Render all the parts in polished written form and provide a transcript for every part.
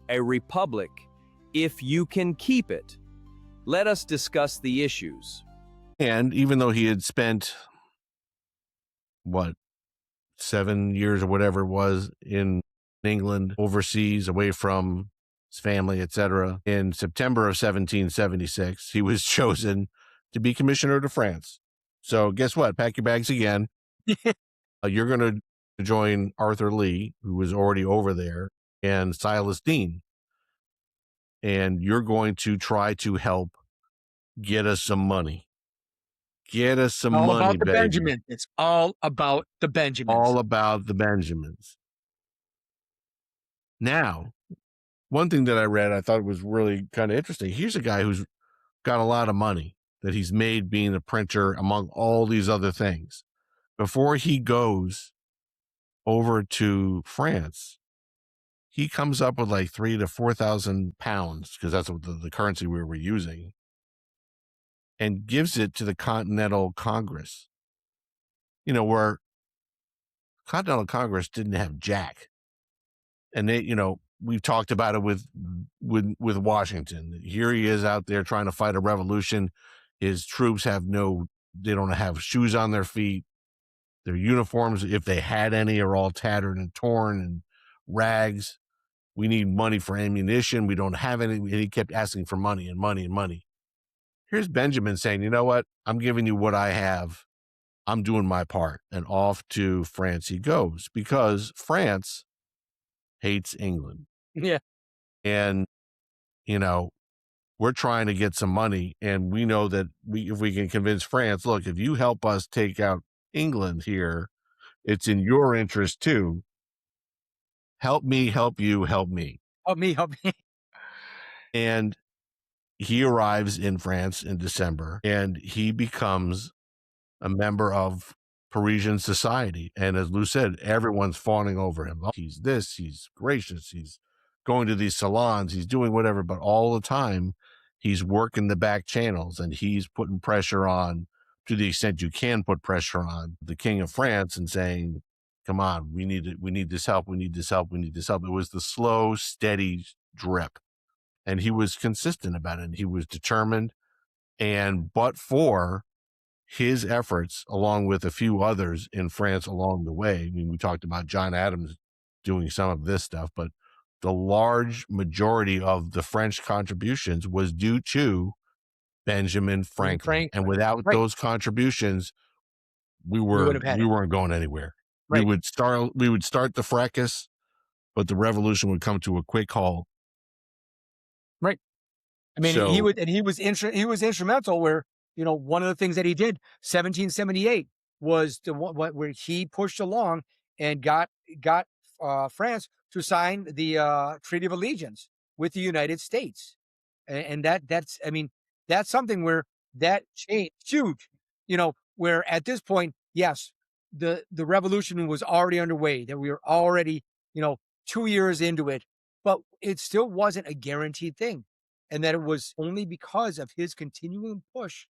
a republic, if you can keep it. Let us discuss the issues. And even though he had spent, 7 years or whatever it was in England, overseas, away from his family, etc., in September of 1776, he was chosen to be commissioner to France. So guess what? Pack your bags again. You're going to join Arthur Lee, who was already over there, and Silas Deane. And you're going to try to help get us some money. Get us some All money, about the baby. Benjamins. It's all about the Benjamins. All about the Benjamins. Now, one thing that I read, I thought was really kind of interesting. Here's a guy who's got a lot of money that he's made being a printer, among all these other things. Before he goes over to France, he comes up with like 3,000 to 4,000 pounds, because that's what the currency we were using, and gives it to the Continental Congress. Where Continental Congress didn't have jack. And they, we've talked about it with Washington. Here he is out there trying to fight a revolution. His troops they don't have shoes on their feet. Their uniforms, if they had any, are all tattered and torn and rags. We need money for ammunition. We don't have any. And he kept asking for money and money and money. Here's Benjamin saying, you know what? I'm giving you what I have. I'm doing my part. And off to France he goes, because France hates England. Yeah. And, we're trying to get some money. And we know that if we can convince France, look, if you help us take out England here, it's in your interest too. Help me, help you, help me. Help me. And he arrives in France in December, and he becomes a member of Parisian society. And as Lou said, everyone's fawning over him. Oh, he's this, he's gracious, he's going to these salons, he's doing whatever, but all the time he's working the back channels, and he's putting pressure on, to the extent you can put pressure on, the King of France, and saying, come on, we need this help, we need this help, we need this help. It was the slow, steady drip. And he was consistent about it. And he was determined. But for his efforts, along with a few others in France along the way, I mean, we talked about John Adams doing some of this stuff, but the large majority of the French contributions was due to Benjamin Franklin. And without those contributions, we weren't going anywhere. Right. We would start the fracas, but the revolution would come to a quick halt. Right. I mean, he was instrumental where, one of the things that he did, 1778, was where he pushed along and got France to sign the Treaty of Allegiance with the United States. And that's something where that changed huge, where at this point, yes, the revolution was already underway, that we were already, 2 years into it, but it still wasn't a guaranteed thing. And that it was only because of his continuing push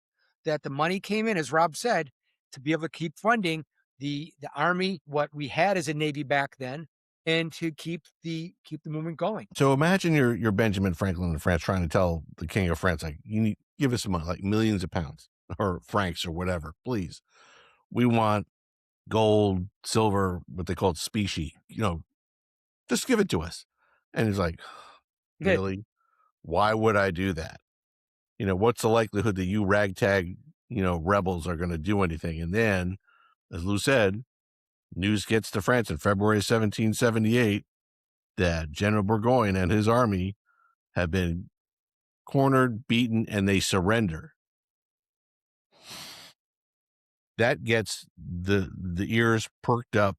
that the money came in, as Rob said, to be able to keep funding the Army, what we had as a Navy back then, and to keep the movement going. So imagine you're Benjamin Franklin in France trying to tell the King of France, like, you need, give us some money, like millions of pounds or francs or whatever, please. We want gold, silver, what they call it, specie, just give it to us. And he's like, really? Why would I do that? What's the likelihood that you ragtag, rebels are going to do anything? And then, as Lou said, news gets to France in February 1778 that General Burgoyne and his army have been cornered, beaten, and they surrender. That gets the ears perked up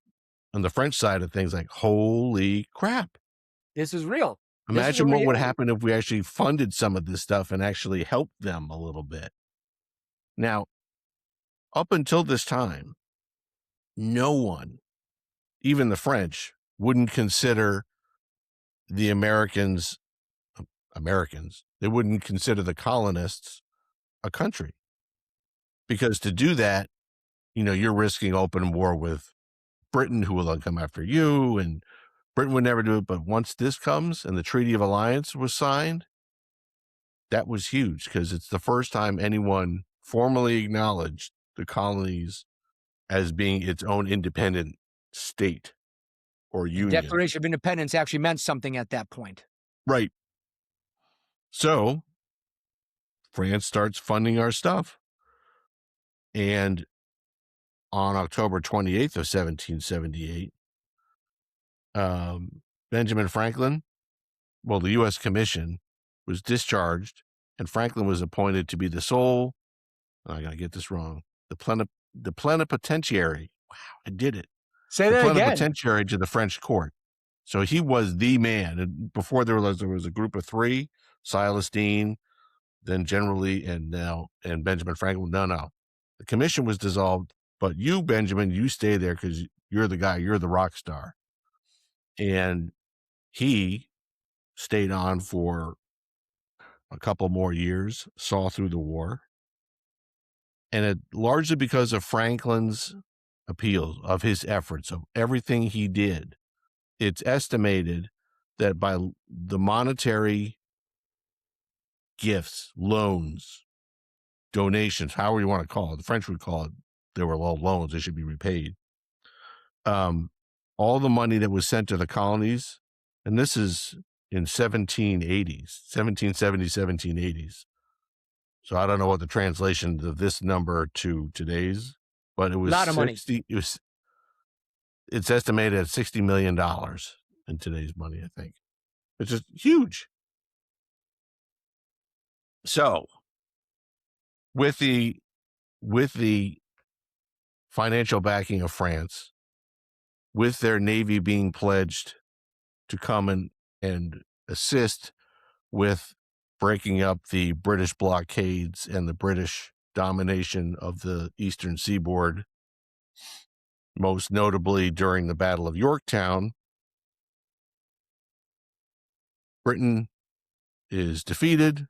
on the French side of things, like, holy crap. This is real. Imagine what would happen if we actually funded some of this stuff and actually helped them a little bit. Now, up until this time, no one, even the French, wouldn't consider the Americans. They wouldn't consider the colonists a country. Because to do that, you're risking open war with Britain, who will then come after you, and Britain would never do it, but once this comes and the Treaty of Alliance was signed, that was huge because it's the first time anyone formally acknowledged the colonies as being its own independent state or union. Declaration of Independence actually meant something at that point. Right. So France starts funding our stuff. And on October 28th of 1778, Benjamin Franklin, the U.S. Commission was discharged, and Franklin was appointed to be the sole, I got to get this wrong, the plenipotentiary. Wow, I did it. Say that again. Plenipotentiary to the French court. So he was the man. And before there was a group of three, Silas Deane, then General Lee, and Benjamin Franklin. No. The commission was dissolved, but you, Benjamin, you stay there because you're the guy, you're the rock star. And he stayed on for a couple more years, saw through the war. And it largely because of Franklin's appeals, of his efforts, of everything he did, it's estimated that by the monetary gifts, loans, donations, however you want to call it, the French would call it, they were all loans, they should be repaid. All the money that was sent to the colonies, and this is in 1770s. So I don't know what the translation of this number to today's, but it was a lot of money. It's estimated at $60 million in today's money, I think. It's just huge. So with the financial backing of France, with their Navy being pledged to come and assist with breaking up the British blockades and the British domination of the eastern seaboard, most notably during the Battle of Yorktown, Britain is defeated.